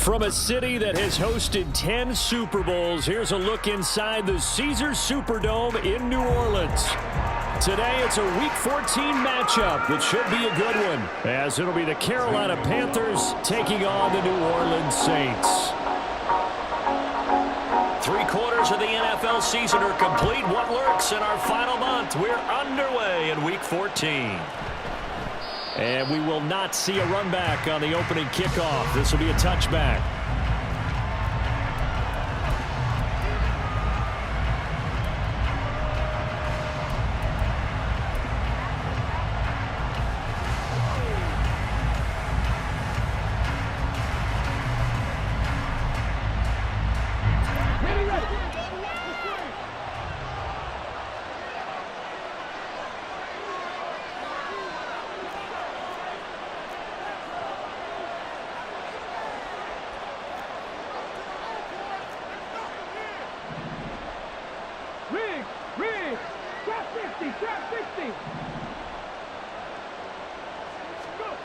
From a city that has hosted 10 Super Bowls, here's a look inside the Caesars Superdome in New Orleans. Today, it's a Week 14 matchup that should be a good one, as it'll be the Carolina Panthers taking on the New Orleans Saints. 3/4 of the NFL season are complete. What lurks in our final month? We're underway in Week 14. And we will not see a run back on the opening kickoff. This will be a touchback.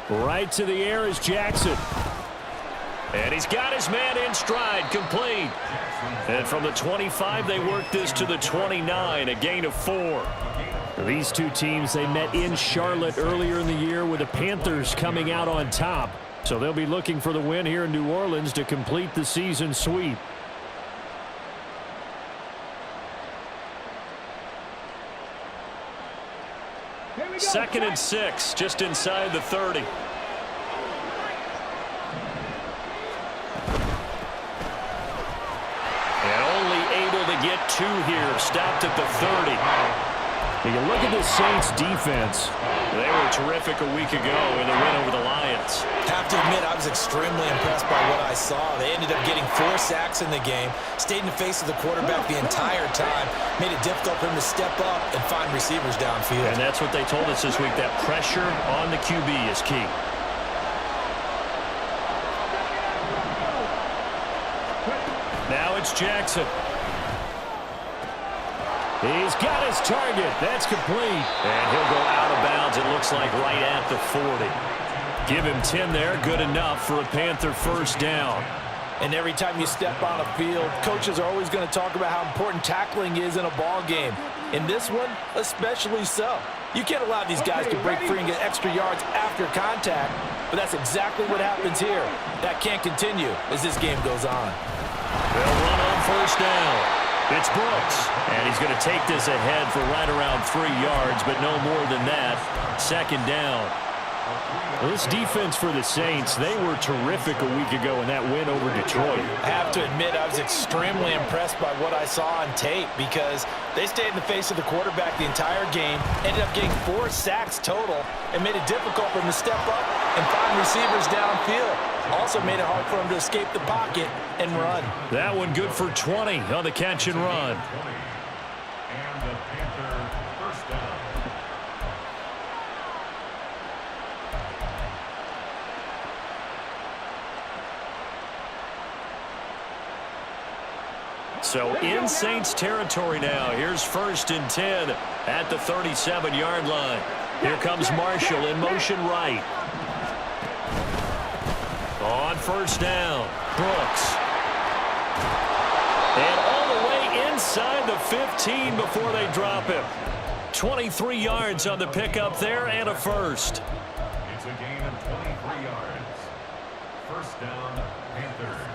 Right to the air is Jackson. And he's got his man in stride, complete. And from the 25, they work this to the 29, a gain of 4. These two teams, they met in Charlotte earlier in the year with the Panthers coming out on top. So they'll be looking for the win here in New Orleans to complete the season sweep. Second and 6, just inside the 30. And only able to get 2 here, stopped at the 30. You look at the Saints defense. They were terrific a week ago in the win over the Lions. Have to admit, I was extremely impressed by what I saw. They ended up getting 4 sacks in the game, stayed in the face of the quarterback the entire time, made it difficult for him to step up and find receivers downfield. And that's what they told us this week, that pressure on the QB is key. Now it's Jackson. He's got his target. That's complete. And he'll go out of bounds, it looks like, right at the 40. Give him 10 there. Good enough for a Panther first down. And every time you step on a field, coaches are always going to talk about how important tackling is in a ball game. In this one, especially so. You can't allow these guys to break free and get extra yards after contact, but that's exactly what happens here. That can't continue as this game goes on. They'll run on first down. It's Brooks, and he's going to take this ahead for right around 3 yards, but no more than that. Second down. Well, this defense for the Saints, they were terrific a week ago in that win over Detroit. I have to admit, I was extremely impressed by what I saw on tape because they stayed in the face of the quarterback the entire game, ended up getting 4 sacks total, and made it difficult for him to step up and find receivers downfield. Also made it hard for him to escape the pocket and run. That one good for 20 on the catch and run. And the Panther first down. So in Saints territory now. Here's 1st and 10 at the 37-yard line. Here comes Marshall in motion right. On first down, Brooks. And all the way inside the 15 before they drop him. 23 yards on the pickup there and a first. It's a gain of 23 yards. First down, Panthers.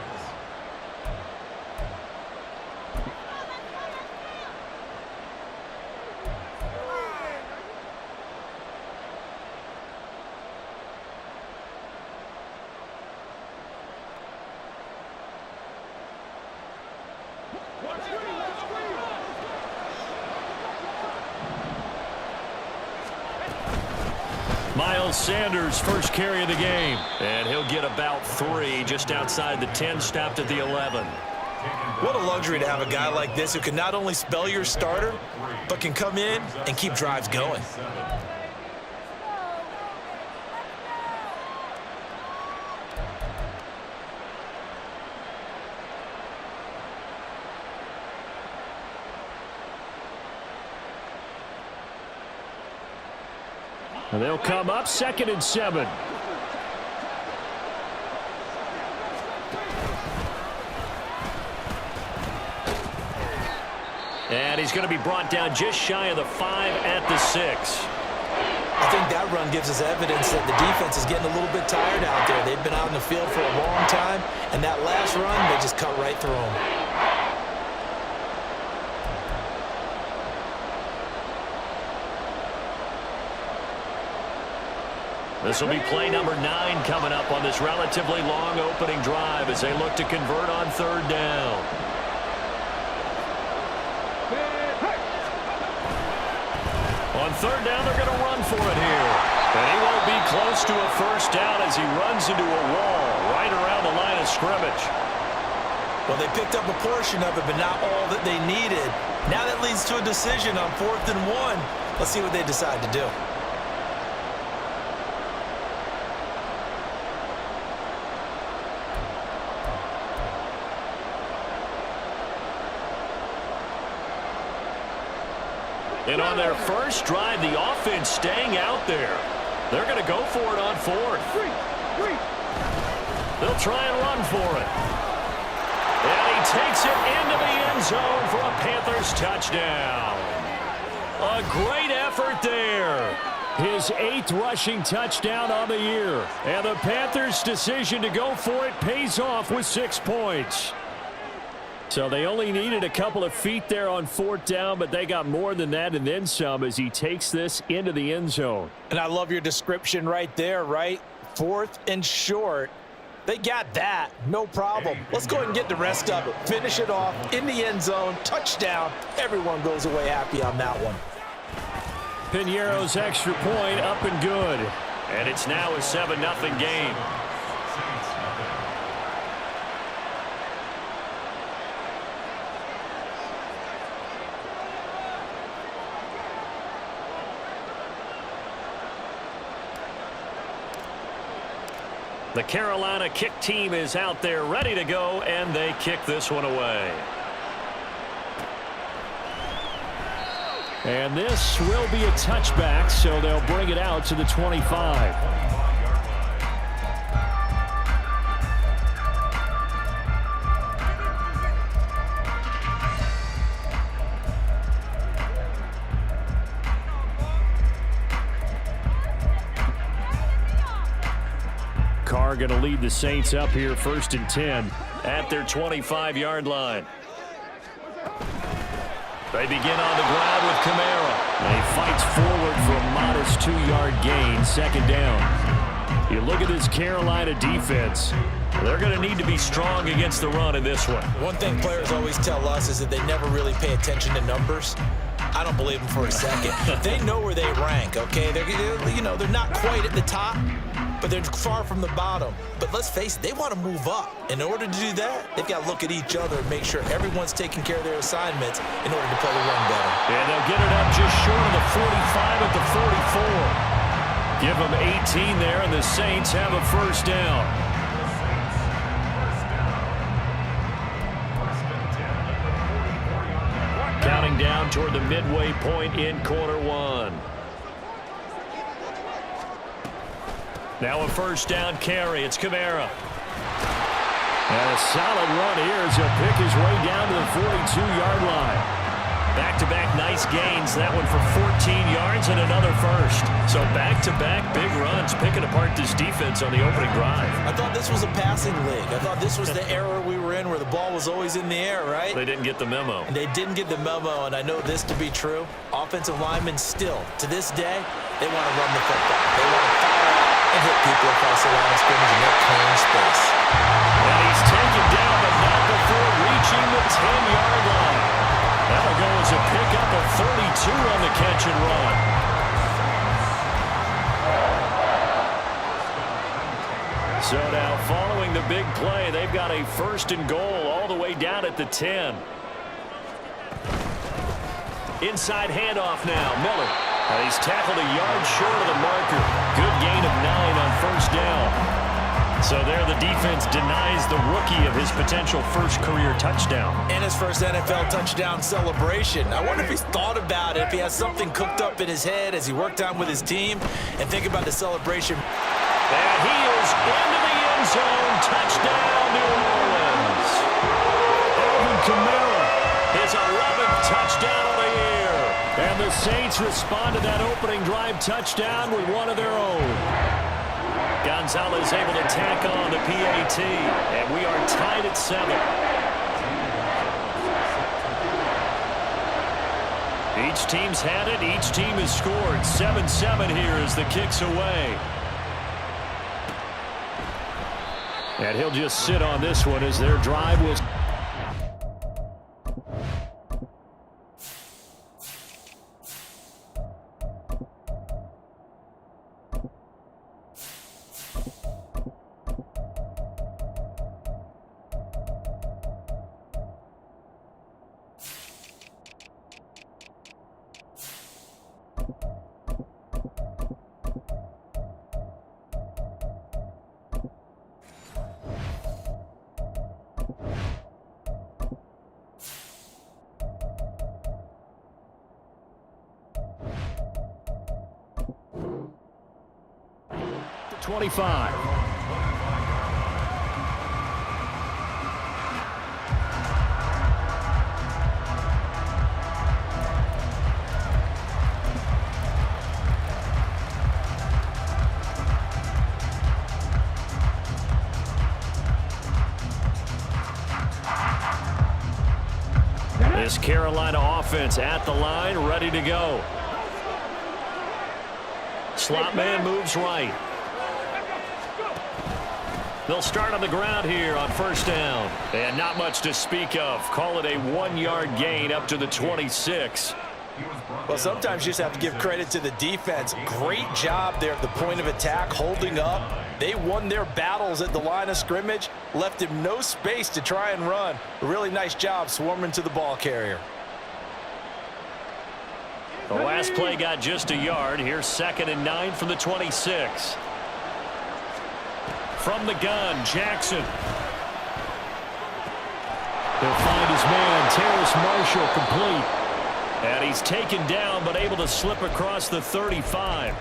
Miles Sanders, first carry of the game. And he'll get about 3 just outside the 10, stopped at the 11. What a luxury to have a guy like this who can not only spell your starter, but can come in and keep drives going. And they'll come up 2nd and 7. And he's going to be brought down just shy of the 5 at the 6. I think that run gives us evidence that the defense is getting a little bit tired out there. They've been out in the field for a long time, and that last run, they just cut right through them. This will be play number 9 coming up on this relatively long opening drive as they look to convert on 3rd down. On 3rd down, they're going to run for it here. And he won't be close to a 1st down as he runs into a wall right around the line of scrimmage. Well, they picked up a portion of it, but not all that they needed. Now that leads to a decision on 4th and 1. Let's see what they decide to do. And on their first drive, the offense staying out there. They're going to go for it on 4th. They'll try and run for it. And he takes it into the end zone for a Panthers touchdown. A great effort there. His 8th rushing touchdown on the year. And the Panthers' decision to go for it pays off with 6 points. So they only needed a couple of feet there on 4th down, but they got more than that and then some as he takes this into the end zone. And I love your description right there, right? 4th and short. They got that. No problem. Let's go ahead and get the rest of it. Finish it off in the end zone. Touchdown. Everyone goes away happy on that one. Piñeiro's extra point up and good. And it's now a 7-0 game. The Carolina kick team is out there ready to go, and they kick this one away. And this will be a touchback, so they'll bring it out to the 25. Carr going to lead the Saints up here 1st and 10 at their 25-yard line. They begin on the ground with Kamara. And he fights forward for a modest 2-yard gain, 2nd down. You look at this Carolina defense. They're going to need to be strong against the run in this one. One thing players always tell us is that they never really pay attention to numbers. I don't believe them for a second. They know where they rank, okay? They're not quite at the top, but they're far from the bottom. But let's face it, they want to move up. In order to do that, they've got to look at each other and make sure everyone's taking care of their assignments in order to play the run better. And they'll get it up just short of the 45 at the 44. Give them 18 there, and the Saints have a 1st down. Counting down toward the midway point in quarter 1. Now a 1st down carry. It's Kamara. And a solid run here as he'll pick his way down to the 42-yard line. Back-to-back nice gains. That one for 14 yards and another 1st. So back-to-back big runs, picking apart this defense on the opening drive. I thought this was a passing league. I thought this was the era we were in where the ball was always in the air, right? They didn't get the memo. And they didn't get the memo, and I know this to be true. Offensive linemen still, to this day, they want to run the football. They want to fire out and hit people across the line of scrimmage and make clean space. And he's taken down, but not before reaching the 10-yard line. That'll go as a pickup of 32 on the catch and run. So now following the big play, they've got a 1st and goal all the way down at the 10. Inside handoff now, Miller. And he's tackled a yard short of the marker. Good gain of 9 on 1st down. So there the defense denies the rookie of his potential 1st career touchdown. And his 1st NFL touchdown celebration. I wonder if he's thought about it, if he has something cooked up in his head as he worked on with his team, and think about the celebration. And he is into the end zone. Touchdown, New Orleans. Alvin Kamara, his 11th touchdown on the year. And the Saints respond to that opening drive touchdown with one of their own. Gonzalez able to tack on the PAT, and we are tied at 7. Each team's had it. Each team has scored. 7-7 here as the kick's away. And he'll just sit on this one as their drive was... to 25. This Carolina offense at the line, ready to go. Slot man moves right. They'll start on the ground here on first down. And not much to speak of. Call it a 1-yard gain up to the 26. Well, sometimes you just have to give credit to the defense. Great job there at the point of attack, holding up. They won their battles at the line of scrimmage, left him no space to try and run. A really nice job swarming to the ball carrier. The last play got just a yard. Here's 2nd and 9 from the 26. From the gun, Jackson. He'll find his man, Terrace Marshall, complete. And he's taken down, but able to slip across the 35.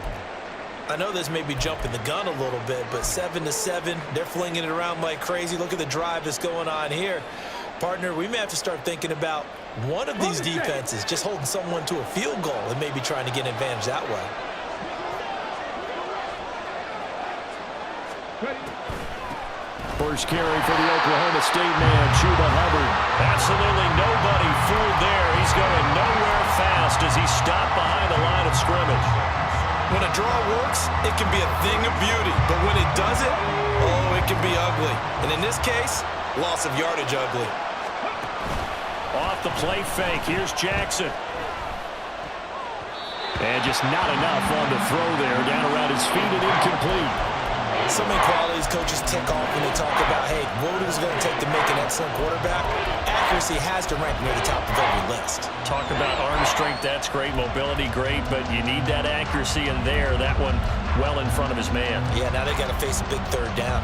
I know this may be jumping the gun a little bit, but 7-7, they're flinging it around like crazy. Look at the drive that's going on here. Partner, we may have to start thinking about one of these defenses just holding someone to a field goal and maybe trying to get an advantage that way. First carry for the Oklahoma State man, Chuba Hubbard. Absolutely nobody fooled there. He's going nowhere fast as he's stopped behind the line of scrimmage. When a draw works, it can be a thing of beauty. But when it doesn't, oh, it can be ugly. And in this case, loss of yardage ugly. Off the play fake, here's Jackson. And just not enough on the throw there. Down around his feet and incomplete. So many qualities coaches tick off when they talk about, hey, what is it going to take to make an excellent quarterback? Accuracy has to rank near the top of every list. Talk about arm strength, that's great. Mobility, great. But you need that accuracy in there. That one well in front of his man. Yeah, now they got to face a big 3rd down.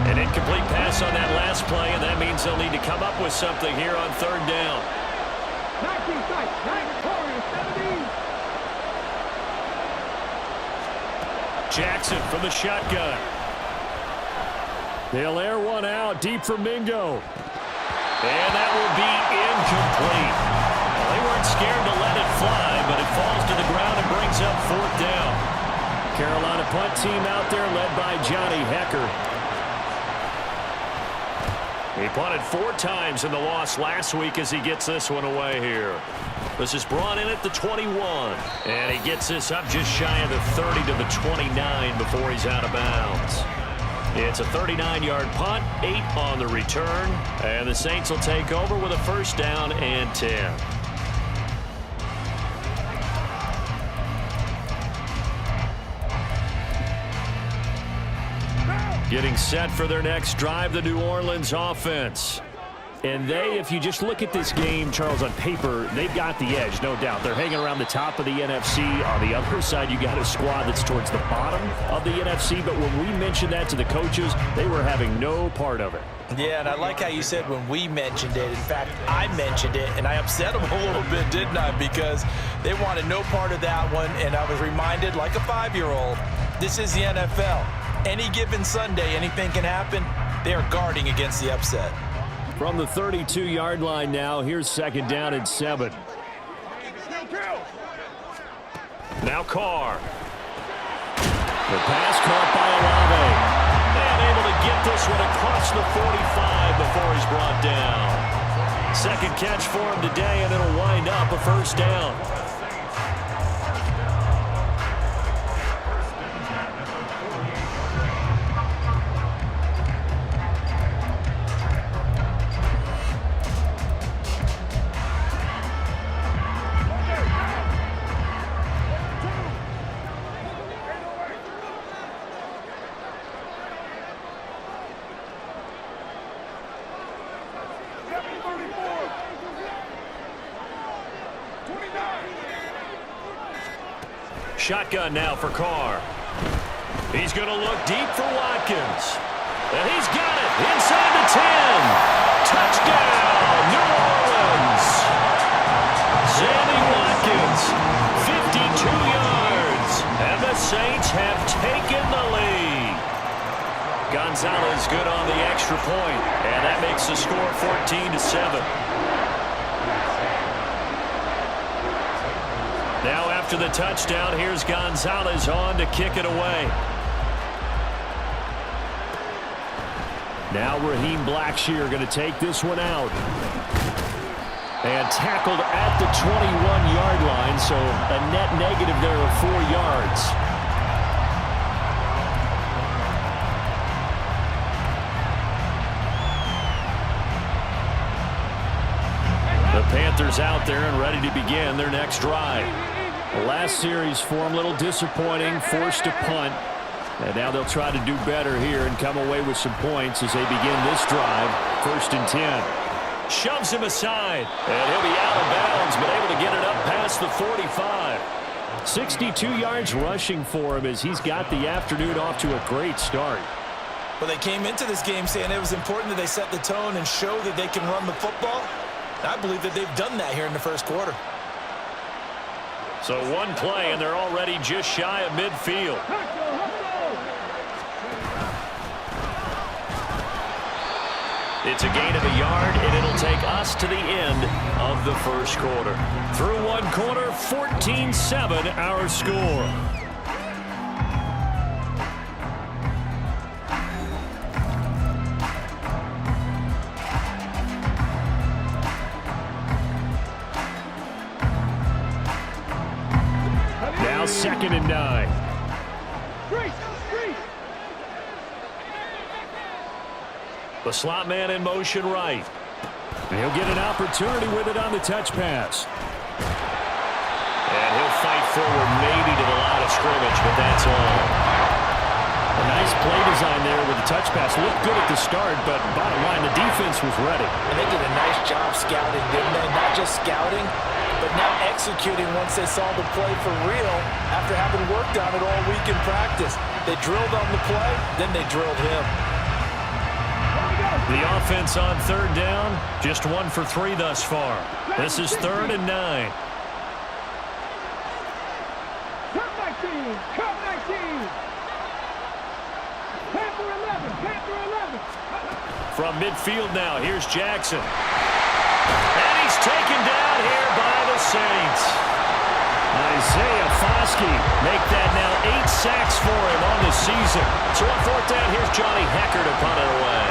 An incomplete pass on that last play, and that means they'll need to come up with something here on 3rd down. Jackson from the shotgun. They'll air one out deep for Mingo. And that will be incomplete. Well, they weren't scared to let it fly, but it falls to the ground and brings up 4th down. Carolina punt team out there led by Johnny Hecker. He punted 4 times in the loss last week as he gets this one away here. This is brought in at the 21. And he gets this up just shy of the 30 to the 29 before he's out of bounds. It's a 39-yard punt, 8 on the return. And the Saints will take over with a 1st down and 10. Getting set for their next drive, the New Orleans offense. And they, if you just look at this game, Charles, on paper, they've got the edge, no doubt. They're hanging around the top of the NFC. On the other side, you got a squad that's towards the bottom of the NFC. But when we mentioned that to the coaches, they were having no part of it. Yeah, and I like how you said when we mentioned it. In fact, I mentioned it, and I upset them a little bit, didn't I? Because they wanted no part of that one, and I was reminded, like a 5-year-old, this is the NFL. Any given Sunday, anything can happen. They are guarding against the upset. From the 32-yard line now, here's 2nd down and 7. Now Carr. The pass caught by Olave. And able to get this one across the 45 before he's brought down. Second catch for him today, and it'll wind up a 1st down. Shotgun now for Carr. He's going to look deep for Watkins. And he's got it inside the 10. Touchdown, New Orleans. Sammy Watkins, 52 yards. And the Saints have taken the lead. Gonzalez good on the extra point. And that makes the score 14-7. Now after the touchdown, here's Gonzalez on to kick it away. Now Raheem Blackshear going to take this one out. And tackled at the 21-yard line, so a net negative there of 4 yards. The Panthers out there and ready to begin their next drive. The last series for them, a little disappointing, forced a punt. And now they'll try to do better here and come away with some points as they begin this drive. 1st and 10. Shoves him aside. And he'll be out of bounds, but able to get it up past the 45. 62 yards rushing for him as he's got the afternoon off to a great start. Well, they came into this game saying it was important that they set the tone and show that they can run the football. I believe that they've done that here in the 1st quarter. So one play, and they're already just shy of midfield. It's a gain of a yard, and it'll take us to the end of the 1st quarter. Through 1 quarter, 14-7 our score. Now 2nd and 9. The slot man in motion right. And he'll get an opportunity with it on the touch pass. And he'll fight forward maybe to the line of scrimmage, but that's all. A nice play design there with the touch pass. Looked good at the start, but bottom line, the defense was ready. And they did a nice job scouting, didn't they? Not just scouting, but now executing once they saw the play for real after having worked on it all week in practice. They drilled on the play, then they drilled him. The offense on 3rd down, just 1 for 3 thus far. This is 3rd and 9. From midfield now, here's Jackson. And he's taken down here by the Saints. Isaiah Foskey make that now 8 sacks for him on the season. So on 4th down, here's Johnny Hecker to punt it away.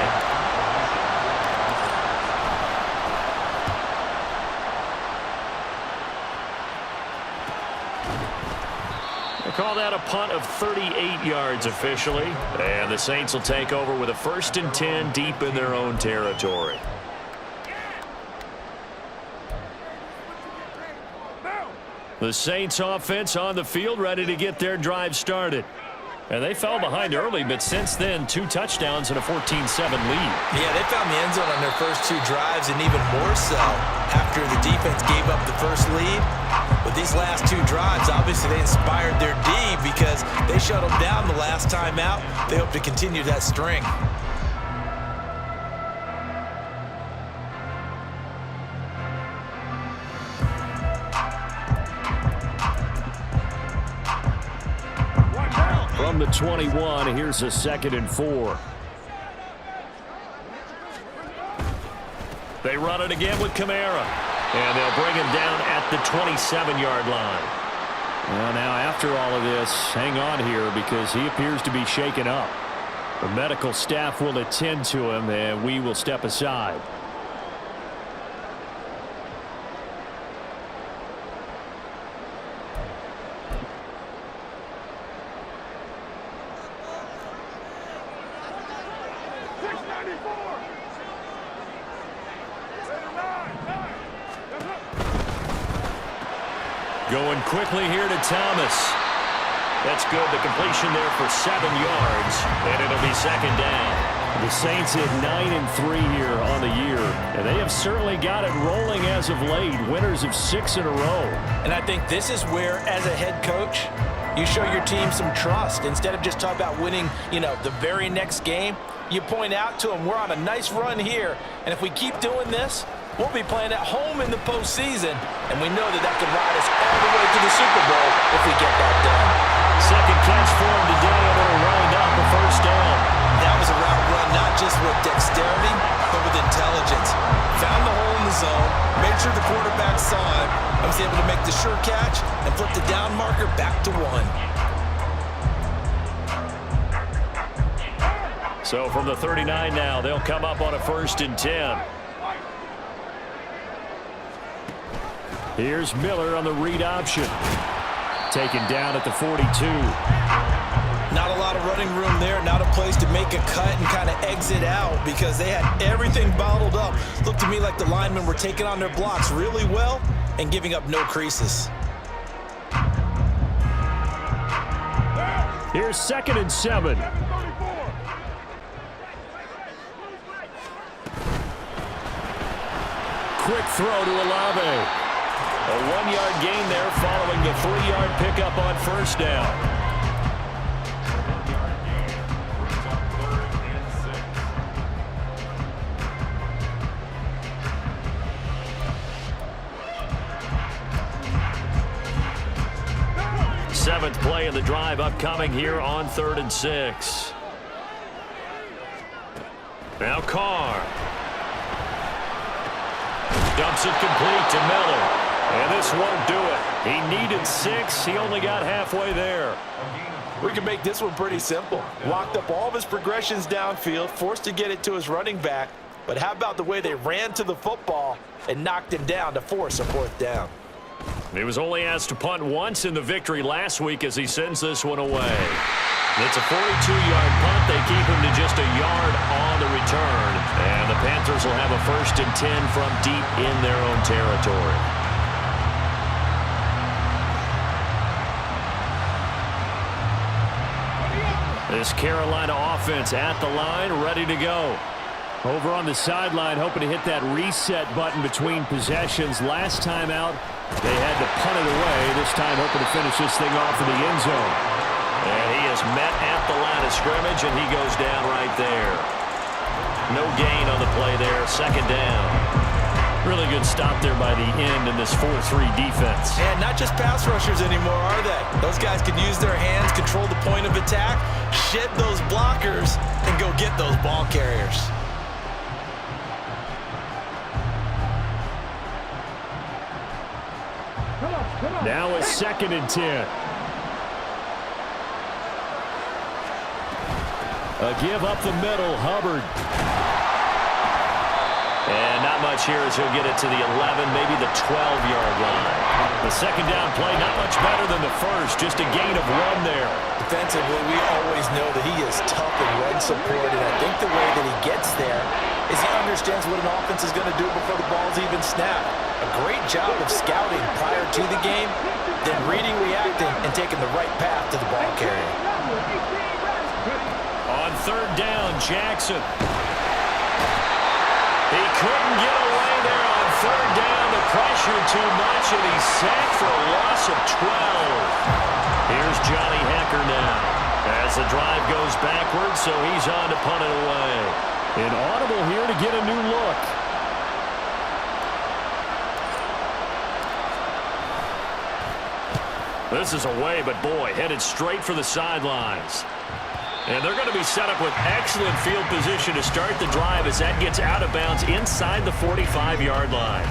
Call that a punt of 38 yards officially. And the Saints will take over with a 1st and 10 deep in their own territory. The Saints offense on the field ready to get their drive started. And they fell behind early, but since then, 2 touchdowns and a 14-7 lead. Yeah, they found the end zone on their first 2 drives, and even more so after the defense gave up the first lead. But these last 2 drives, obviously they inspired their D because they shut them down the last time out. They hope to continue that string. From the 21, here's a 2nd and 4. They run it again with Kamara. And they'll bring him down at the 27-yard line. Well, now after all of this, hang on here because he appears to be shaken up. The medical staff will attend to him, and we will step aside. Going quickly here to Thomas. That's good. The completion there for 7 yards, and it'll be 2nd down. The Saints hit 9-3 here on the year, and they have certainly got it rolling as of late. Winners of 6 in a row. And I think this is where, as a head coach, you show your team some trust. Instead of just talking about winning, the very next game, you point out to them, we're on a nice run here, and if we keep doing this, we'll be playing at home in the postseason, and we know that can ride us all the way to the Super Bowl if we get that done. Second catch for him today, and it'll wind up a 1st down. That was a route run not just with dexterity, but with intelligence. Found the hole in the zone, made sure the quarterback saw him, and was able to make the sure catch and flip the down marker back to 1. So from the 39 now, they'll come up on a 1st and 10. Here's Miller on the read option. Taken down at the 42. Not a lot of running room there. Not a place to make a cut and kind of exit out because they had everything bottled up. Looked to me like the linemen were taking on their blocks really well and giving up no creases. Here's 2nd and 7. Quick throw to Olave. A 1-yard gain there following the 3-yard pickup on 1st down. Seventh play of the drive upcoming here on 3rd and 6. Now Carr. Dumps it complete to Miller. And this won't do it. He needed 6. He only got halfway there. We can make this one pretty simple. Locked up all of his progressions downfield, forced to get it to his running back. But how about the way they ran to the football and knocked him down to force a 4th down? He was only asked to punt once in the victory last week as he sends this one away. It's a 42-yard punt. They keep him to just a yard on the return. And the Panthers will have a 1st and 10 from deep in their own territory. This Carolina offense at the line, ready to go. Over on the sideline, hoping to hit that reset button between possessions. Last time out, they had to punt it away. This time, hoping to finish this thing off in the end zone. And he is met at the line of scrimmage, and he goes down right there. No gain on the play there. 2nd down. Really good stop there by the end in this 4-3 defense. And not just pass rushers anymore, are they? Those guys can use their hands, control the point of attack, shed those blockers, and go get those ball carriers. Now a 2nd and 10. A give up the middle, Hubbard. And not much here as he'll get it to the 11, maybe the 12-yard line. The 2nd down play, not much better than the first, just a gain of 1 there. Defensively, we always know that he is tough in run support, and I think the way that he gets there is he understands what an offense is going to do before the ball's even snapped. A great job of scouting prior to the game, then reading, reacting, and taking the right path to the ball carrier. third down, Jackson. He couldn't get away there on third down. The pressure too much, and he's sacked for a loss of 12. Here's Johnny Hecker now as the drive goes backwards, so he's on to punt it away. An audible here to get a new look. This is away, but boy, headed straight for the sidelines. And they're going to be set up with excellent field position to start the drive as that gets out of bounds inside the 45-yard line.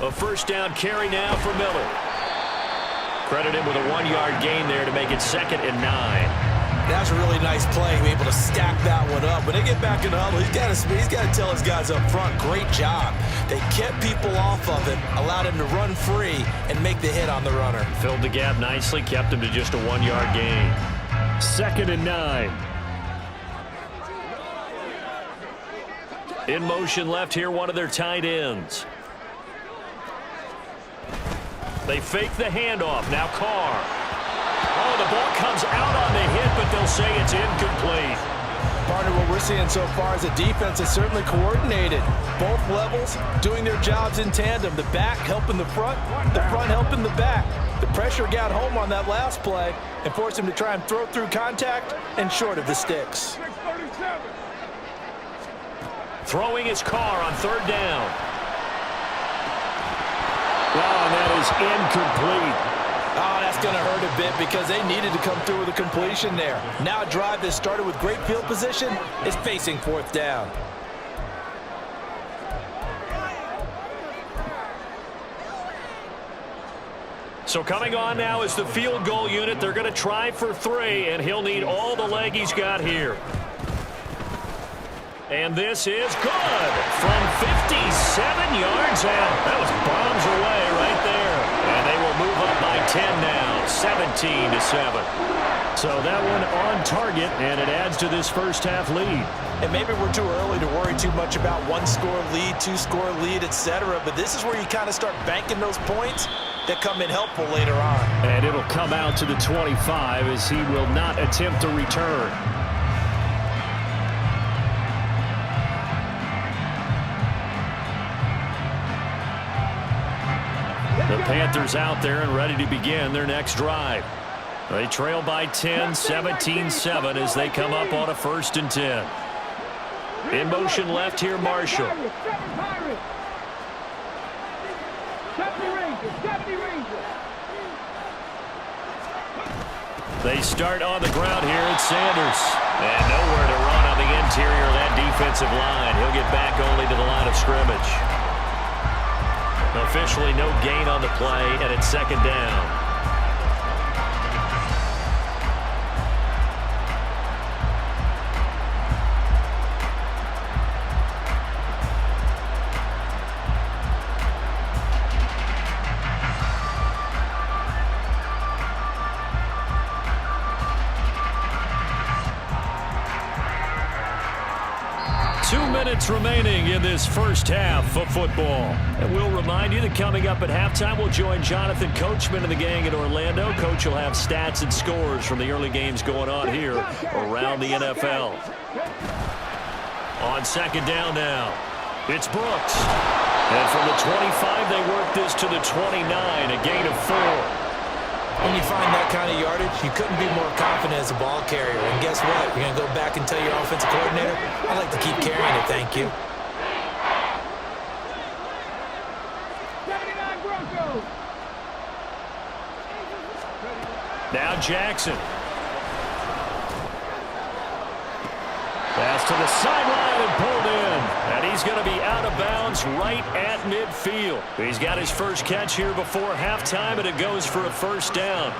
A first down carry now for Miller. Credit him with a 1-yard gain there to make it 2nd and 9. That's a really nice play. Be able to stack that one up. When they get back in the huddle, he's got to tell his guys up front, great job. They kept people off of him, allowed him to run free, and make the hit on the runner. Filled the gap nicely, kept him to just a 1-yard gain. 2nd and 9. In motion left here, one of their tight ends. They fake the handoff. Now Carr. Oh, the ball comes out on the hit, but they'll say it's incomplete. Partner, what we're seeing so far is the defense is certainly coordinated. Both levels doing their jobs in tandem. The back helping the front helping the back. The pressure got home on that last play and forced him to try and throw through contact and short of the sticks. Throwing his Carr on third down. Wow, and that is incomplete. Oh, that's going to hurt a bit because they needed to come through with a completion there. Now a drive that started with great field position is facing 4th down. So coming on now is the field goal unit. They're going to try for 3, and he'll need all the leg he's got here. And this is good from 57 yards out. That was bombs away right there. And they will move up by 10 now, 17-7. So that one on target, and it adds to this first half lead. And maybe we're too early to worry too much about 1-score lead, 2-score lead, etc. But this is where you kind of start banking those points that come in helpful later on. And it'll come out to the 25 as he will not attempt to return. The Panthers out there and ready to begin their next drive. They trail by 10, 17-7 as they come up on a 1st and 10. In motion left here, Marshall. They start on the ground here at Sanders. And nowhere to run on the interior of that defensive line. He'll get back only to the line of scrimmage. Officially no gain on the play, and it's 2nd down. Remaining in this first half of football. And we'll remind you that coming up at halftime, we'll join Jonathan Coachman and the gang in Orlando. Coach will have stats and scores from the early games going on here around the NFL. On 2nd down now, it's Brooks. And from the 25, they work this to the 29, a gain of 4. When you find that kind of yardage, you couldn't be more confident as a ball carrier. And guess what? You're going to go back and tell your offensive coordinator, I'd like to keep carrying it, thank you. Now Jackson. Pass to the sideline and pulled in. And he's going to be out of bounds right at midfield. He's got his first catch here before halftime, and it goes for a 1st down.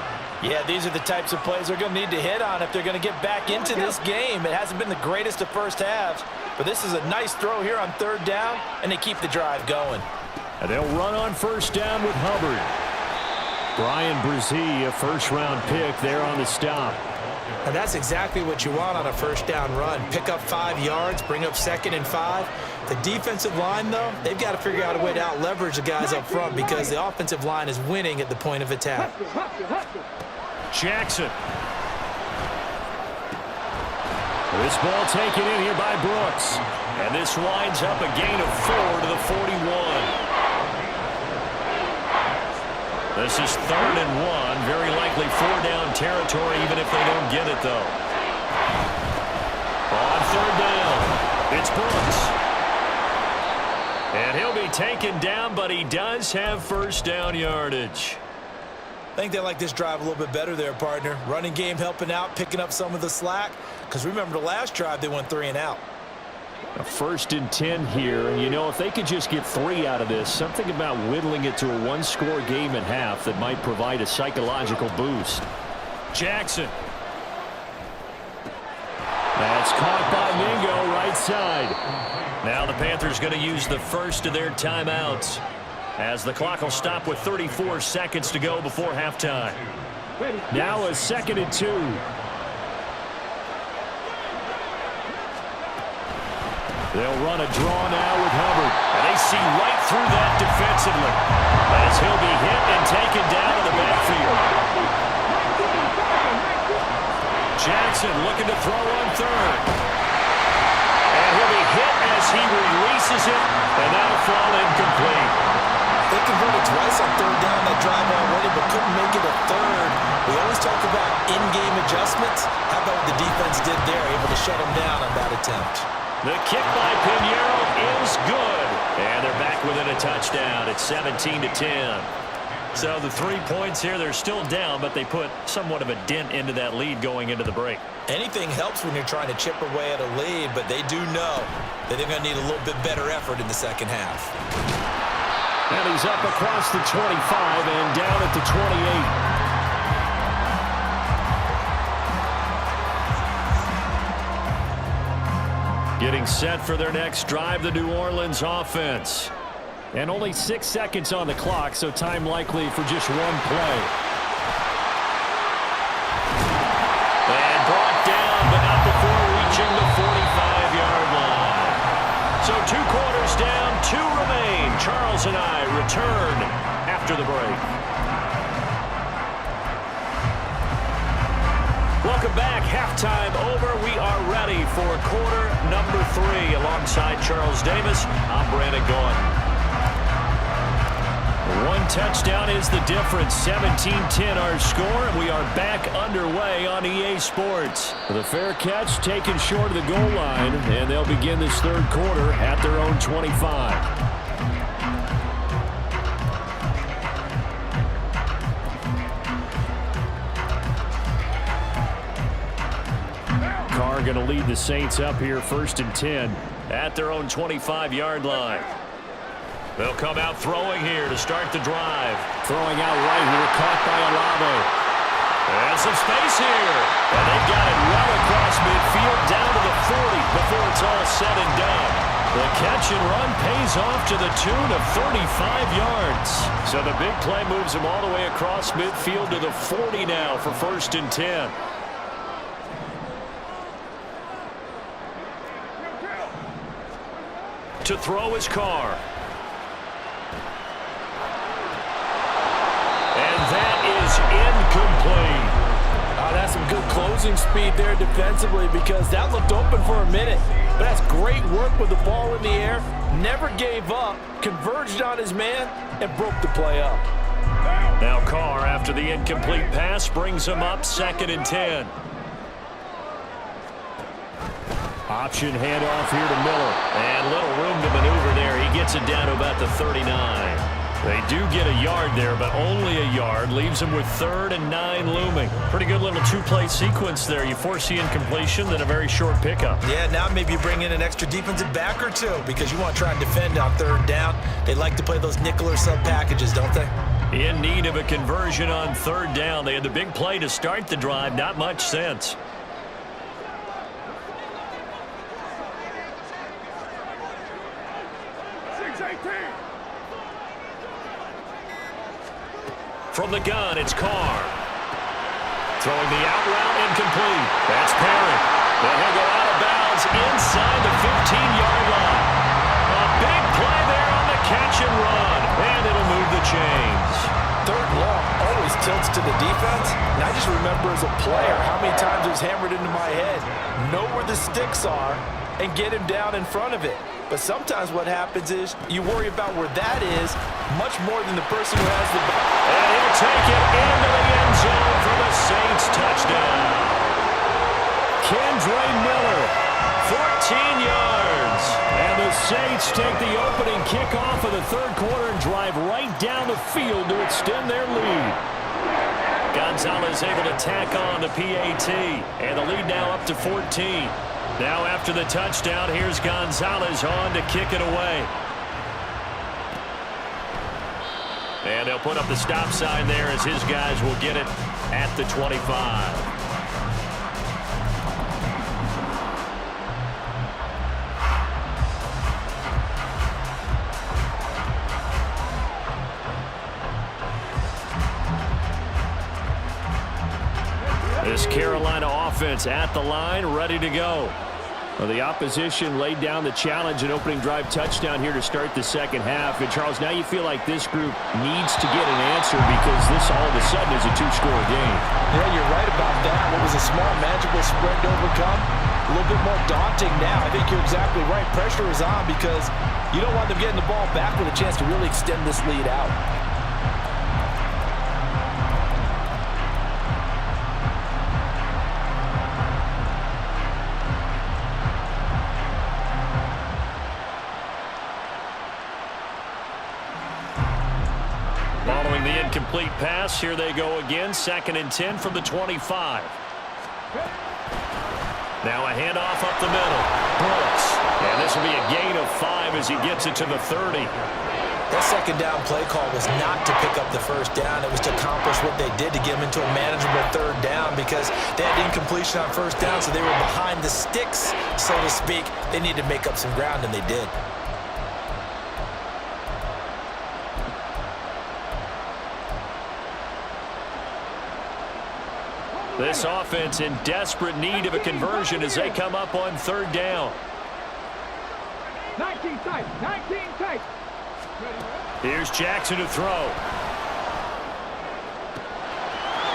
Yeah, these are the types of plays they're going to need to hit on if they're going to get back into this game. It hasn't been the greatest of first halves, but this is a nice throw here on 3rd down, and they keep the drive going. And they'll run on first down with Hubbard. Brian Brzee, a first-round pick there on the stop. And that's exactly what you want on a first down run. Pick up 5 yards, bring up 2nd and 5. The defensive line, though, they've got to figure out a way to out-leverage the guys up front because the offensive line is winning at the point of attack. Jackson. This ball taken in here by Brooks. And this winds up a gain of 4 to the 41. This is 3rd and 1. Very likely 4-down territory, even if they don't get it, though. On 3rd down, it's Brooks. And he'll be taken down, but he does have first down yardage. I think they like this drive a little bit better there, partner. Running game helping out, picking up some of the slack. Because remember the last drive, they went 3 and out. A 1st and 10 here, and you know, if they could just get 3 out of this, something about whittling it to a 1-score game at half that might provide a psychological boost. Jackson. That's caught by Mingo, right side. Now the Panthers going to use the first of their timeouts as the clock will stop with 34 seconds to go before halftime. Now a 2nd and 2. They'll run a draw now with Hubbard. And they see right through that defensively as he'll be hit and taken down in the backfield. Jackson looking to throw on 3rd. And he'll be hit as he releases it, and that'll fall incomplete. They converted twice on 3rd down that drive already, but couldn't make it a 3rd. We always talk about in-game adjustments. How about what the defense did there, able to shut them down on that attempt? The kick by Pinheiro is good. And they're back within a touchdown. It's 17-10. So the 3 points here, they're still down, but they put somewhat of a dent into that lead going into the break. Anything helps when you're trying to chip away at a lead, but they do know that they're going to need a little bit better effort in the second half. And he's up across the 25 and down at the 28. Getting set for their next drive, the New Orleans offense. And only 6 seconds on the clock, so time likely for just 1 play. And brought down, but not before reaching the 45-yard line. So 2 quarters down, 2 remain. Charles and I return after the break. Welcome back. Halftime over. We are ready for quarter number 3. Alongside Charles Davis, I'm Brandon Gaudin. 1 touchdown is the difference. 17-10 our score, and we are back underway on EA Sports. The fair catch taken short of the goal line, and they'll begin this 3rd quarter at their own 25. Going to lead the Saints up here 1st and 10 at their own 25-yard line. They'll come out throwing here to start the drive. Throwing out right here, caught by Olave. And some space here. And they've got it well across midfield down to the 40 before it's all said and done. The catch and run pays off to the tune of 35 yards. So the big play moves them all the way across midfield to the 40 now for 1st and 10. To throw his car. And that is incomplete. That's some good closing speed there defensively because that looked open for a minute. But that's great work with the ball in the air. Never gave up, converged on his man, and broke the play up. Now Carr, after the incomplete pass, brings him up 2nd and 10. Option handoff here to Miller. And little room to maneuver there. He gets it down to about the 39. They do get a yard there, but only a yard. Leaves them with 3rd and 9 looming. Pretty good little 2-play sequence there. You force the incompletion, then a very short pickup. Yeah, now maybe you bring in an extra defensive back or 2 because you want to try and defend on 3rd down. They like to play those nickel or sub packages, don't they? In need of a conversion on 3rd down. They had the big play to start the drive. Not much sense. From the gun, it's Carr. Throwing the out route incomplete. That's Perry. Then he'll go out of bounds inside the 15-yard line. A big play there on the catch and run. And it'll move the chains. Third long always tilts to the defense. And I just remember as a player how many times it was hammered into my head. Know where the sticks are and get him down in front of it. But sometimes what happens is you worry about where that is much more than the person who has the ball. And he'll take it into the end zone for the Saints touchdown. Kendre Miller, 14 yards. And the Saints take the opening kickoff of the third quarter and drive right down the field to extend their lead. Gonzalez able to tack on the PAT. And the lead now up to 14. Now after the touchdown, here's Gonzalez on to kick it away. And they'll put up the stop sign there as his guys will get it at the 25. This Carolina offense at the line, ready to go. Well, the opposition laid down the challenge and opening drive touchdown here to start the second half. And, Charles, now you feel like this group needs to get an answer because this all of a sudden is a two-score game. Yeah, you're right about that. What was a small, manageable spread to overcome, a little bit more daunting now. I think you're exactly right. Pressure is on because you don't want them getting the ball back with a chance to really extend this lead out. Following the incomplete pass, here they go again. 2nd and 10 from the 25. Now a handoff up the middle. Brooks. And this will be a gain of 5 as he gets it to the 30. That second down play call was not to pick up the first down. It was to accomplish what they did to get them into a manageable third down because they had incompletion on first down, so they were behind the sticks, so to speak. They needed to make up some ground, and they did. This offense in desperate need of a conversion as they come up on third down. 19 tight, 19 tight. Here's Jackson to throw.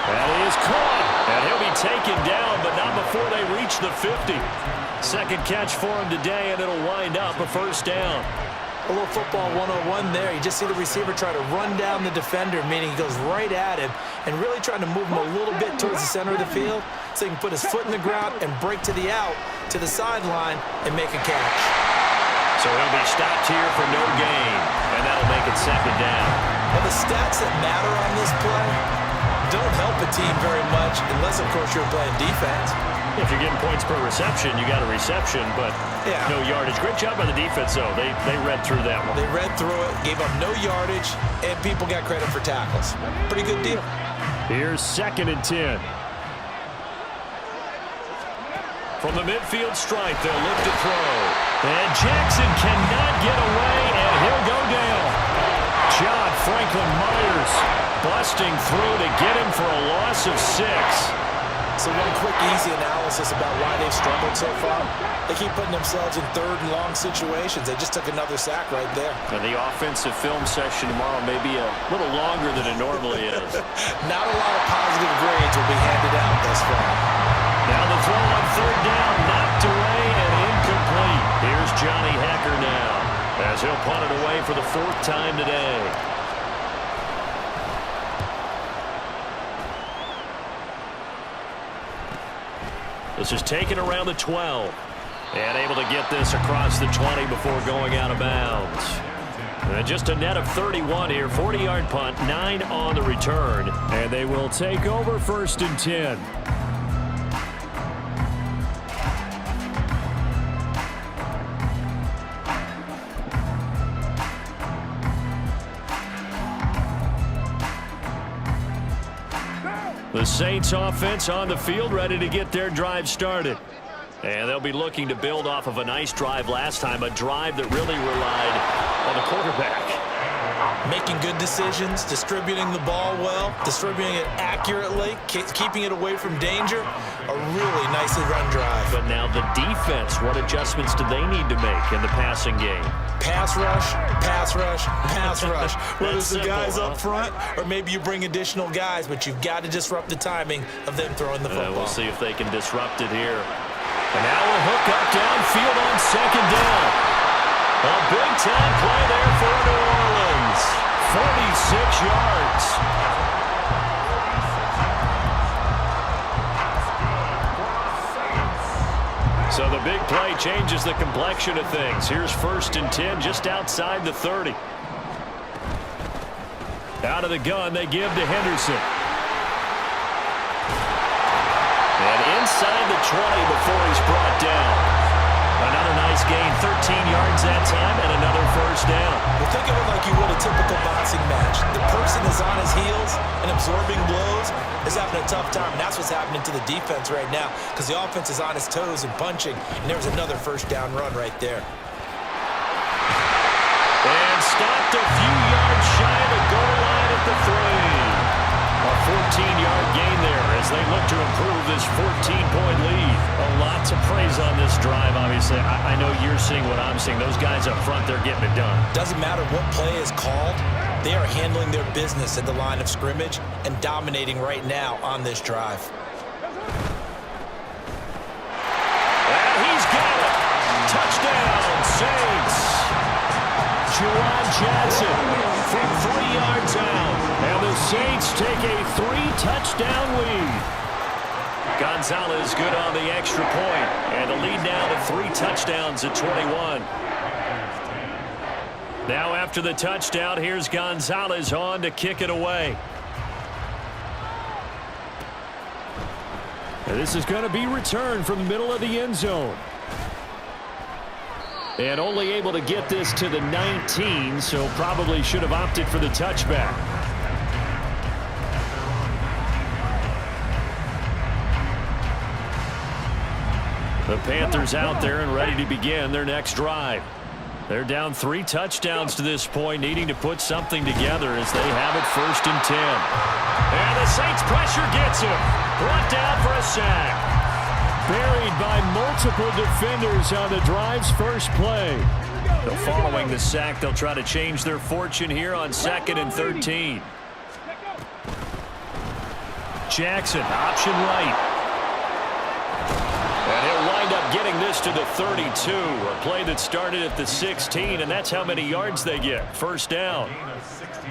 And he is caught. And he'll be taken down, but not before they reach the 50. Second catch for him today, and it'll wind up a first down. A little football 101 there. You just see the receiver try to run down the defender, meaning he goes right at him and really trying to move him a little bit towards the center of the field so he can put his foot in the ground and break to the out, to the sideline, and make a catch. So he'll be stopped here for no gain, and that'll make it second down. Well, the stats that matter on this play don't help a team very much unless, of course, you're playing defense. If you're getting points per reception, you got a reception, but no yardage. Great job by the defense, though. They read through that one. They read through it, gave up no yardage, and people got credit for tackles. Pretty good deal. Here's 2nd and 10. From the midfield stripe, they'll look to throw. And Jackson cannot get away, and he'll go down. John Franklin Myers busting through to get him for a loss of 6. So one quick, easy analysis about why they've struggled so far. They keep putting themselves in third and long situations. They just took another sack right there. And the offensive film session tomorrow may be a little longer than it normally is. Not a lot of positive grades will be handed out thus far. Now the throw on third down, knocked away and incomplete. Here's Johnny Hecker now as he'll punt it away for the 4th time today. This is taken around the 12. And able to get this across the 20 before going out of bounds. And just a net of 31 here. 40-yard punt, 9 on the return. And they will take over 1st and 10. The Saints offense on the field, ready to get their drive started. And they'll be looking to build off of a nice drive last time, a drive that really relied on the quarterback. making good decisions, distributing the ball well, distributing it accurately, keeping it away from danger. A really nicely run drive. But now the defense, what adjustments do they need to make in the passing game? Pass rush, pass rush, pass rush. Whether it's the simple, guys huh? up front or maybe you bring additional guys, but you've got to disrupt the timing of them throwing the football. We'll see if they can disrupt it here. And now a hook up downfield on second down. A big-time play there for New Orleans. 46 yards. So the big play changes the complexion of things. Here's 1st and 10 just outside the 30. Out of the gun, they give to Henderson. And inside the 20 before he's brought down. Another nice gain, 13 yards that time, and another 1st down. Well, think of it like you would a typical boxing match. The person is on his heels and absorbing blows is having a tough time. And that's what's happening to the defense right now because the offense is on his toes and punching. And there's another 1st down run right there. And stopped a few yards shy of the goal line at the 3. A 14-yard gain there as they look to improve this 14-point lead. A lot to praise on this drive, obviously. I know you're seeing what I'm seeing. Those guys up front, they're getting it done. Doesn't matter what play is called. They are handling their business at the line of scrimmage and dominating right now on this drive. And he's got it. Touchdown, Saints. Juwan Johnson from 3 yards out. And the Saints take a 3-touchdown lead. Gonzalez good on the extra point. And the lead now to 3 touchdowns at 21. Now after the touchdown, here's Gonzalez on to kick it away. And this is going to be returned from the middle of the end zone. And only able to get this to the 19, so probably should have opted for the touchback. The Panthers out there and ready to begin their next drive. They're down 3 touchdowns to this point, needing to put something together as they have it 1st and 10. And the Saints pressure gets him. Brought down for a sack. Buried by multiple defenders on the drive's first play. So following the sack, they'll try to change their fortune here on 2nd and 13. Jackson, option right. And he'll wind up getting this to the 32. A play that started at the 16, and that's how many yards they get. 1st down.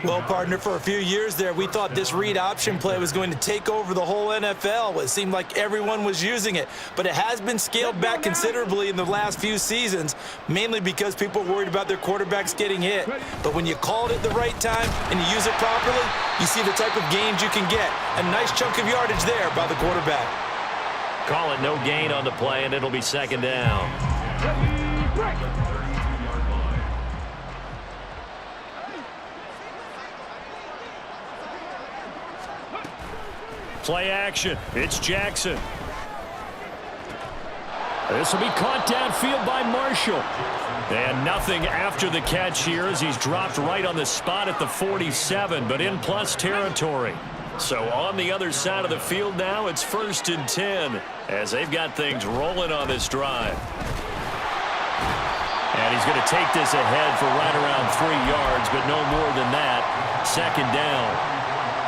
Well, partner, for a few years there, we thought this read option play was going to take over the whole NFL. It seemed like everyone was using it, but it has been scaled back considerably in the last few seasons, mainly because people are worried about their quarterbacks getting hit. But when you call it at the right time and you use it properly, you see the type of gains you can get. A nice chunk of yardage there by the quarterback. Call it no gain on the play, and it'll be 2nd down. Play action. It's Jackson. This will be caught downfield by Marshall. And nothing after the catch here as he's dropped right on the spot at the 47, but in plus territory. So on the other side of the field now, it's 1st and 10 as they've got things rolling on this drive. And he's going to take this ahead for right around 3 yards, but no more than that. 2nd down.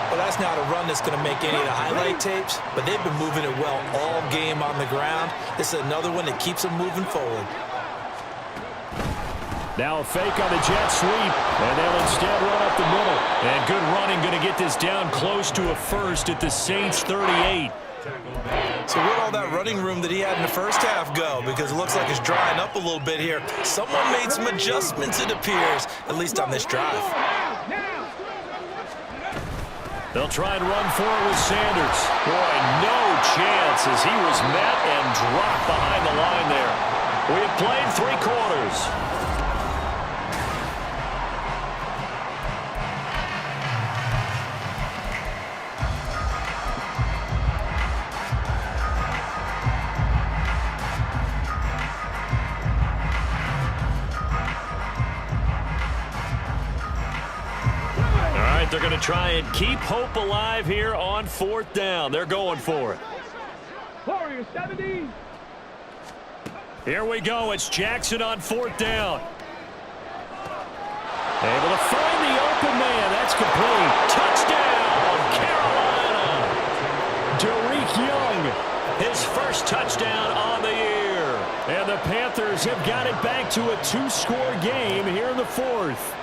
Well, that's not a run that's going to make any of the highlight tapes, but they've been moving it well all game on the ground. This is another one that keeps them moving forward. Now a fake on the jet sweep, and they'll instead run up the middle. And good running, going to get this down close to a 1st at the Saints 38. So where'd all that running room that he had in the first half go? Because it looks like it's drying up a little bit here. Someone made some adjustments, it appears, at least on this drive. They'll try and run for it with Sanders. Boy, no chance as he was met and dropped behind the line there. We've played 3 quarters. going to try and keep hope alive here on 4th down. They're going for it. Warriors 70. Here we go. It's Jackson on 4th down. Able to find the open man. That's complete. Touchdown, Carolina. Derek Young, his first touchdown on the year. And the Panthers have got it back to a 2-score game here in the 4th.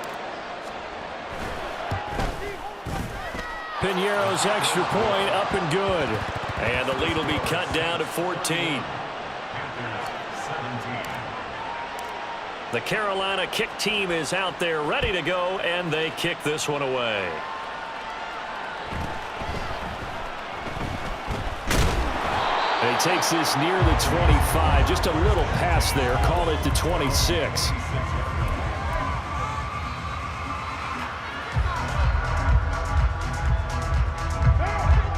Piñeiro's extra point up and good. And the lead will be cut down to 14. The Carolina kick team is out there ready to go, and they kick this one away. And he takes this near the 25. Just a little pass there. Call it the 26.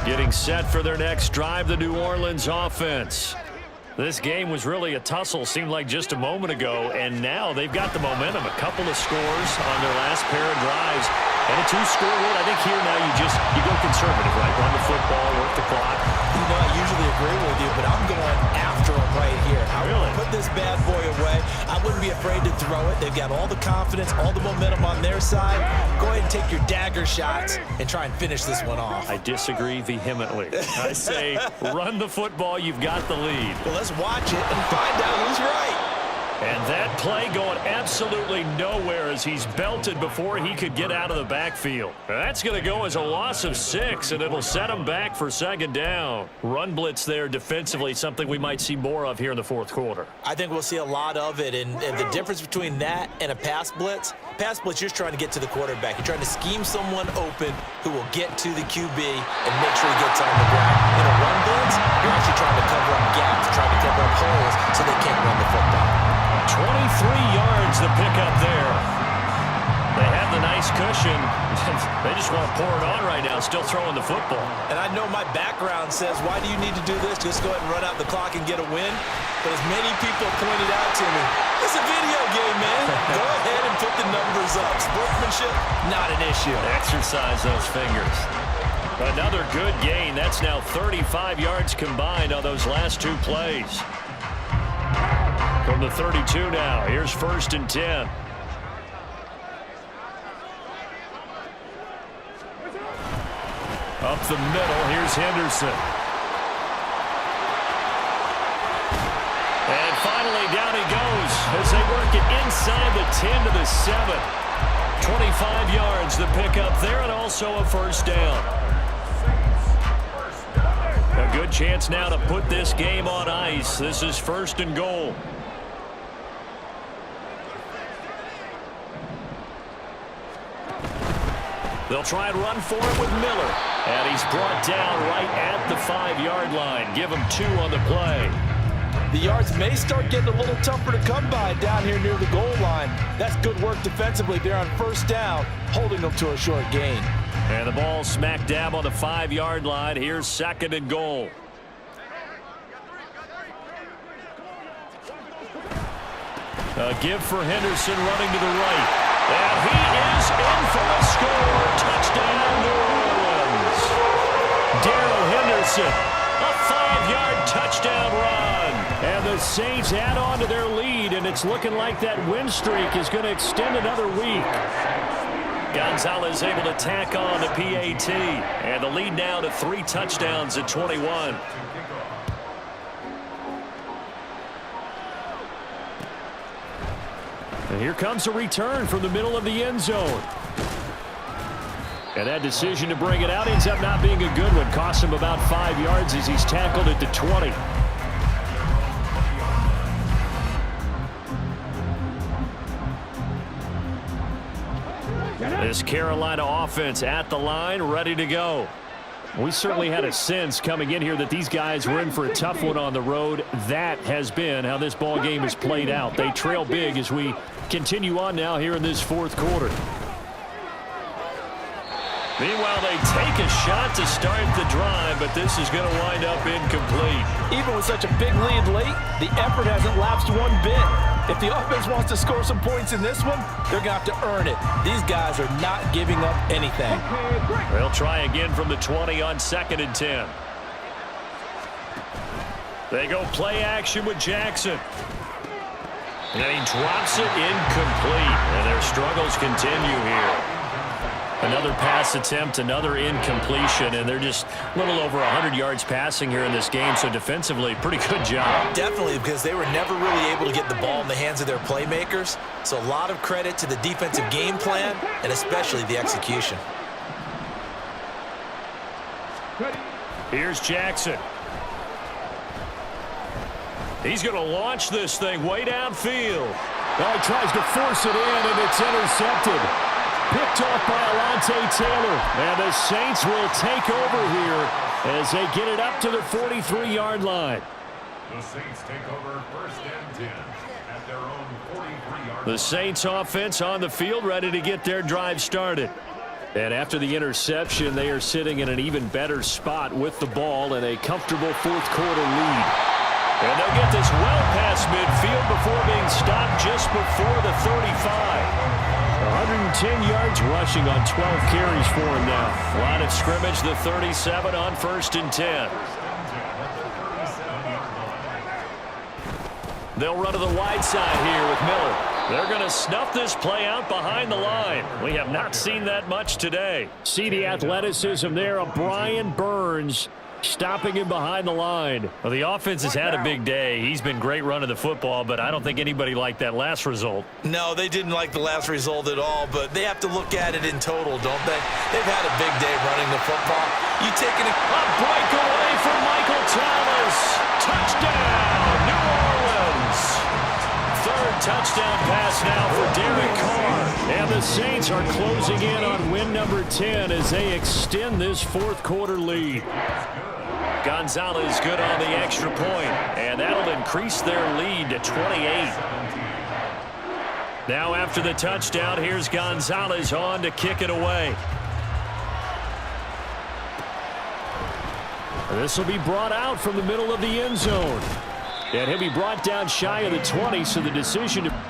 Getting set for their next drive, the New Orleans offense. This game was really a tussle, seemed like just a moment ago, and now they've got the momentum. A couple of scores on their last pair of drives, and a 2-score lead. I think here now you go conservative, right? Run the football, work the clock. You know, I usually agree with you, but I'm going after him right here. I Really? will put this bad boy away. I wouldn't be afraid to throw it. They've got all the confidence, all the momentum on their side. Go ahead and take your dagger shots and try and finish this one off. I disagree vehemently. I say run the football. You've got the lead. Well, let's watch it and find out who's right. And that play going absolutely nowhere as he's belted before he could get out of the backfield. That's going to go as a loss of 6, and it'll set him back for 2nd down. Run blitz there defensively, something we might see more of here in the 4th quarter. I think we'll see a lot of it, and the difference between that and a pass blitz, you're just trying to get to the quarterback. You're trying to scheme someone open who will get to the QB and make sure he gets on the ground. In a run blitz, you're actually trying to cover up gaps, trying to cover up holes so they can't run the football. 23 yards the pickup there. They have the nice cushion. They just want to pour it on right now, still throwing the football. And I know my background says, why do you need to do this? Just go ahead and run out the clock and get a win. But as many people pointed out to me, it's a video game, man. Go ahead and put the numbers up. Sportsmanship, not an issue. Exercise those fingers. Another good gain. That's now 35 yards combined on those last 2 plays. From the 32 now, here's 1st and 10. Up the middle, here's Henderson. And finally, down he goes as they work it inside the 10 to the 7. 25 yards the pickup there, and also a 1st down. A good chance now to put this game on ice. This is 1st and goal. They'll try and run for it with Miller. And he's brought down right at the 5-yard line. Give him 2 on the play. The yards may start getting a little tougher to come by down here near the goal line. That's good work defensively there on 1st down, holding them to a short gain. And the ball smack dab on the 5-yard line. Here's 2nd and goal. A give for Henderson running to the right. And he is in for a score. Touchdown, New Orleans. Darrell Henderson, a 5-yard touchdown run. And the Saints add on to their lead, and it's looking like that win streak is going to extend another week. Gonzalez able to tack on a PAT, and the lead now to 3 touchdowns at 21. And here comes a return from the middle of the end zone. And that decision to bring it out ends up not being a good one. Costs him about 5 yards as he's tackled at the 20. This Carolina offense at the line, ready to go. We certainly had a sense coming in here that these guys were in for a tough one on the road. That has been how this ball game has played out. They trail big as we continue on now here in this 4th quarter. Meanwhile, they take a shot to start the drive, but this is going to wind up incomplete. Even with such a big lead late, the effort hasn't lapsed one bit. If the offense wants to score some points in this one, they're going to have to earn it. These guys are not giving up anything. They'll try again from the 20 on 2nd and 10. They go play action with Jackson. And he drops it incomplete. And their struggles continue here. Another pass attempt, another incompletion, and they're just a little over 100 yards passing here in this game, so defensively, pretty good job. Definitely, because they were never really able to get the ball in the hands of their playmakers, so a lot of credit to the defensive game plan and especially the execution. Here's Jackson. He's going to launch this thing way downfield. Well, he tries to force it in, and it's intercepted. Picked off by Alontae Taylor. And the Saints will take over here as they get it up to the 43-yard line. The Saints take over 1st and 10 at their own 43-yard line. The Saints offense on the field ready to get their drive started. And after the interception, they are sitting in an even better spot with the ball and a comfortable 4th quarter lead. And they'll get this well past midfield before being stopped just before the 35. 110 yards rushing on 12 carries for him now. Line of scrimmage, the 37 on 1st and 10. They'll run to the wide side here with Miller. They're going to snuff this play out behind the line. We have not seen that much today. See the athleticism there of Brian Burns stopping him behind the line. Well, the offense has had a big day. He's been great running the football, but I don't think anybody liked that last result. No, they didn't like the last result at all, but they have to look at it in total, don't they? They've had a big day running the football. You taking a breakaway from Michael Thomas. Touchdown, New Orleans. 3rd touchdown pass now for Derek Carr. And the Saints are closing in on win number 10 as they extend this 4th quarter lead. Gonzalez good on the extra point, and that'll increase their lead to 28. Now after the touchdown, here's Gonzalez on to kick it away. This will be brought out from the middle of the end zone. And he'll be brought down shy of the 20, so the decision to...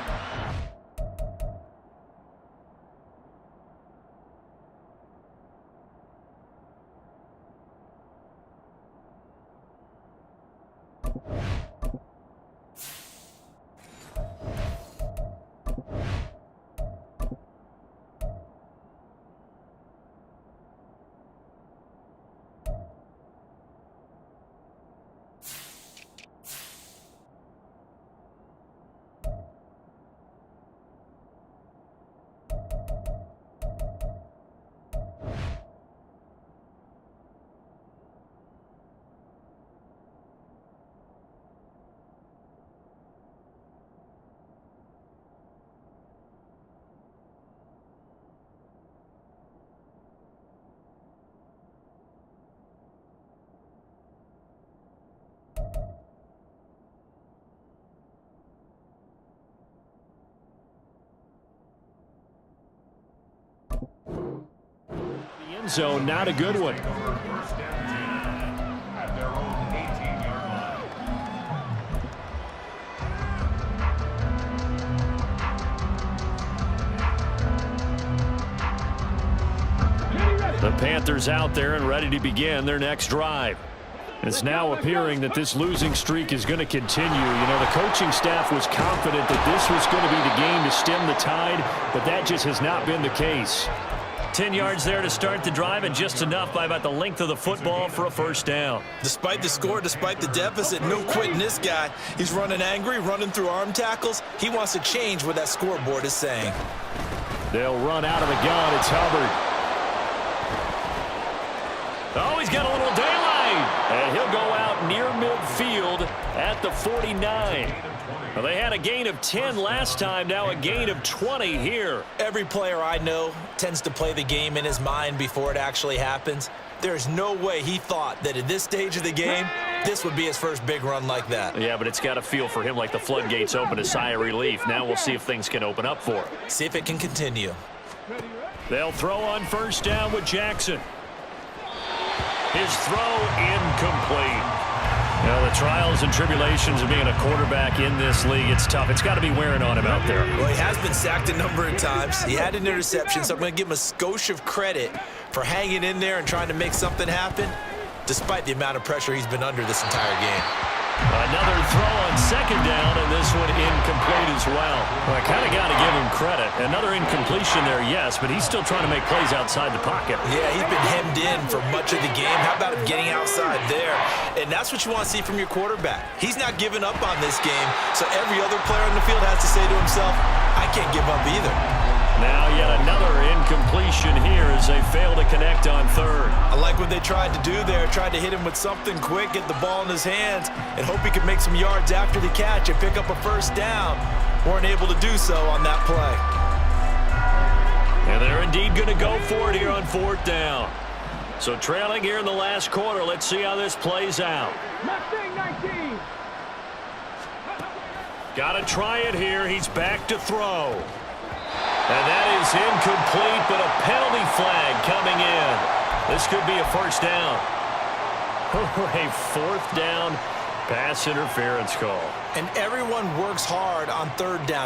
zone, not a good one. At their own 18-yard line. The Panthers out there and ready to begin their next drive. It's now appearing that this losing streak is going to continue. You know, the coaching staff was confident that this was going to be the game to stem the tide, but that just has not been the case. 10 yards there to start the drive, and just enough by about the length of the football for a 1st down. Despite the score, despite the deficit, no quitting this guy. He's running angry, running through arm tackles. He wants to change what that scoreboard is saying. They'll run out of the gun. It's Hubbard. Oh, he's got a little daylight. And he'll go out near midfield at the 49. Well, they had a gain of 10 last time, now a gain of 20 here. Every player I know tends to play the game in his mind before it actually happens. There's no way he thought that at this stage of the game, this would be his first big run like that. Yeah, but it's got to feel for him like the floodgates open, a sigh of relief. Now we'll see if things can open up for him. See if it can continue. They'll throw on 1st down with Jackson. His throw incomplete. Well, the trials and tribulations of being a quarterback in this league, it's tough. It's got to be wearing on him out there. Well, he has been sacked a number of times. He had an interception, so I'm going to give him a skosh of credit for hanging in there and trying to make something happen, despite the amount of pressure he's been under this entire game. Another throw on second down, and this one incomplete as well. Well, I kind of got to give him credit. Another incompletion there, yes, but he's still trying to make plays outside the pocket. Yeah, he's been hemmed in for much of the game. How about him getting outside there? And that's what you want to see from your quarterback. He's not giving up on this game, so every other player on the field has to say to himself, I can't give up either. Now yet another incompletion here as they fail to connect on third. I like what they tried to do there. Tried to hit him with something quick, get the ball in his hands, and hope he could make some yards after the catch and pick up a first down. Weren't able to do so on that play. And they're indeed going to go for it here on fourth down. So trailing here in the last quarter. Let's see how this plays out. Got to try it here. He's back to throw. And that is incomplete, but a penalty flag coming in. This could be a first down. A fourth down pass interference call. And everyone works hard on third down.